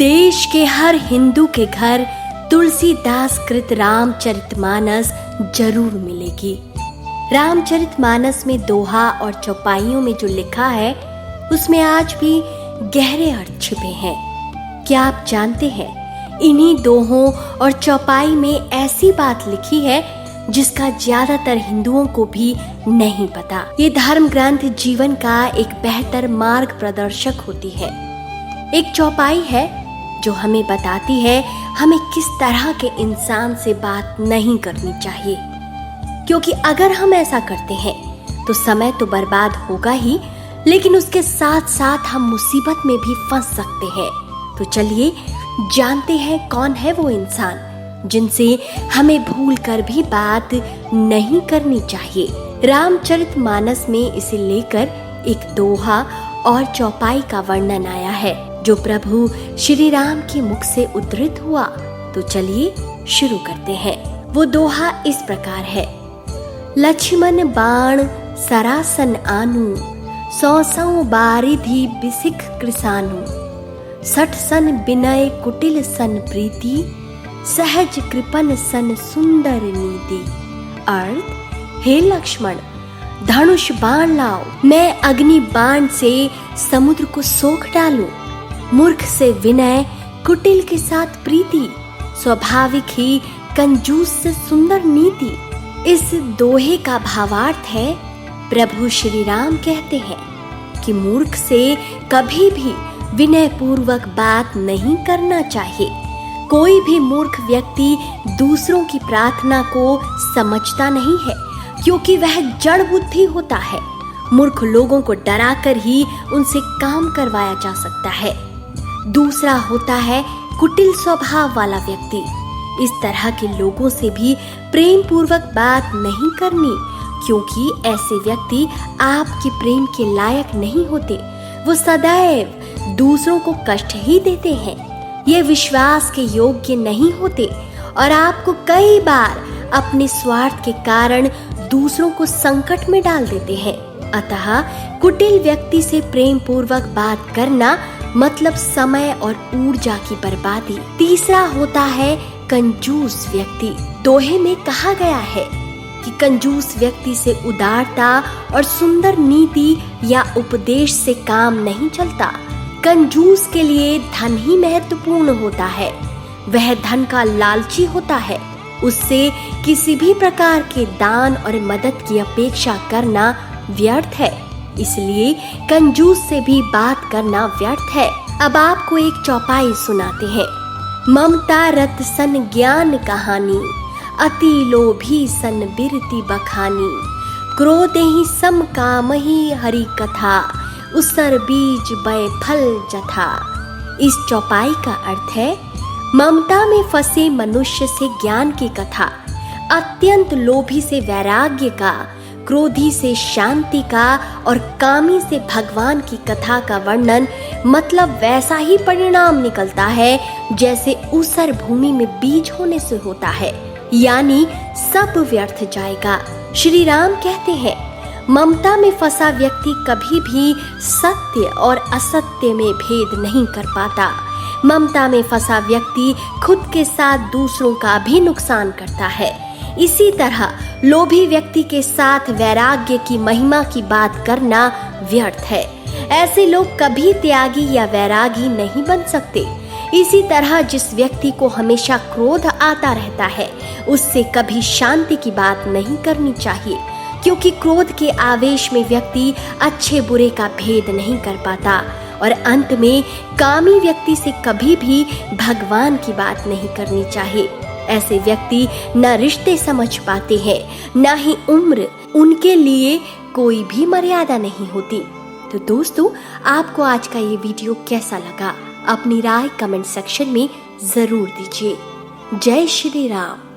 देश के हर हिंदू के घर तुलसीदास कृत रामचरितमानस जरूर मिलेगी। रामचरितमानस में दोहा और चौपाइयों में जो लिखा है उसमें आज भी गहरे अर्थ छिपे हैं। क्या आप जानते हैं इन्हीं दोहों और चौपाई में ऐसी बात लिखी है जिसका ज्यादातर हिंदुओं को भी नहीं पता। ये धर्म ग्रंथ जीवन का एक बेहतर मार्ग प्रदर्शक होती है। एक चौपाई है जो हमें बताती है हमें किस तरह के इंसान से बात नहीं करनी चाहिए, क्योंकि अगर हम ऐसा करते हैं तो समय तो बर्बाद होगा ही, लेकिन उसके साथ साथ हम मुसीबत में भी फंस सकते हैं। तो चलिए जानते हैं कौन है वो इंसान जिनसे हमें भूल कर भी बात नहीं करनी चाहिए। रामचरितमानस में इसे लेकर एक दोहा और चौपाई का वर्णन आया है जो प्रभु श्री राम के मुख से उद्धृत हुआ। तो चलिए शुरू करते हैं। वो दोहा इस प्रकार है। लक्ष्मण बाण सरासन आनु, सौ बारिधि बिसिख कृसानु, सठ सन विनय कुटिल सन प्रीति, सहज कृपन सन सुंदर नीति। अर्थ, हे लक्ष्मण धनुष बाण लाओ, मैं अग्नि बाण से समुद्र को सोख डालूं। मूर्ख से विनय, कुटिल के साथ प्रीति, स्वाभाविक ही कंजूस से सुंदर नीति। इस दोहे का भावार्थ है, प्रभु श्री राम कहते हैं कि मूर्ख से कभी भी विनय पूर्वक बात नहीं करना चाहिए। कोई भी मूर्ख व्यक्ति दूसरों की प्रार्थना को समझता नहीं है, क्योंकि वह जड़ बुद्धि होता है। मूर्ख लोगों को डराकर ही उनसे काम करवाया जा सकता है। दूसरा होता है कुटिल स्वभाव वाला व्यक्ति। इस तरह के लोगों से भी प्रेम पूर्वक बात नहीं करनी, क्योंकि ऐसे व्यक्ति आपके प्रेम के लायक नहीं होते। वो सदैव दूसरों को कष्ट ही देते हैं। ये विश्वास के योग्य नहीं होते और आपको कई बार अपने स्वार्थ के कारण दूसरों को संकट में डाल देते हैं। अतः कुटिल व्यक्ति से प्रेम पूर्वक बात करना मतलब समय और ऊर्जा की बर्बादी। तीसरा होता है कंजूस व्यक्ति। दोहे में कहा गया है कि कंजूस व्यक्ति से उदारता और सुंदर नीति या उपदेश से काम नहीं चलता। कंजूस के लिए धन ही महत्वपूर्ण होता है। वह धन का लालची होता है। उससे किसी भी प्रकार के दान और मदद की अपेक्षा करना व्यर्थ है। इसलिए कंजूस से भी बात करना व्यर्थ है। अब आपको एक चौपाई सुनाते हैं। ममता रत सन ज्ञान कहानी, अति लोभी सन बिरति बखानी, क्रोधहि सम कामहि हरि कथा, उसर बीज बय फल जथा। इस चौपाई का अर्थ है, ममता में फंसे मनुष्य से ज्ञान की कथा, अत्यंत लोभी से वैराग्य का, क्रोधी से शांति का और कामी से भगवान की कथा का वर्णन मतलब वैसा ही परिणाम निकलता है जैसे ऊसर भूमि में बीज होने से होता है, यानी सब व्यर्थ जाएगा। श्री राम कहते हैं, ममता में फंसा व्यक्ति कभी भी सत्य और असत्य में भेद नहीं कर पाता। ममता में फंसा व्यक्ति खुद के साथ दूसरों का भी नुकसान करता है। इसी तरह लोभी व्यक्ति के साथ वैराग्य की महिमा की बात करना व्यर्थ है। ऐसे लोग कभी त्यागी या वैरागी नहीं बन सकते। इसी तरह जिस व्यक्ति को हमेशा क्रोध आता रहता है उससे कभी शांति की बात नहीं करनी चाहिए, क्योंकि क्रोध के आवेश में व्यक्ति अच्छे बुरे का भेद नहीं कर पाता और अंत में कामी व्यक्ति से कभी भी भगवान की बात नहीं करनी चाहिए। ऐसे व्यक्ति न रिश्ते समझ पाते हैं, न ही उम्र, उनके लिए कोई भी मर्यादा नहीं होती। तो दोस्तों, आपको आज का ये वीडियो कैसा लगा? अपनी राय कमेंट सेक्शन में जरूर दीजिए। जय श्री राम।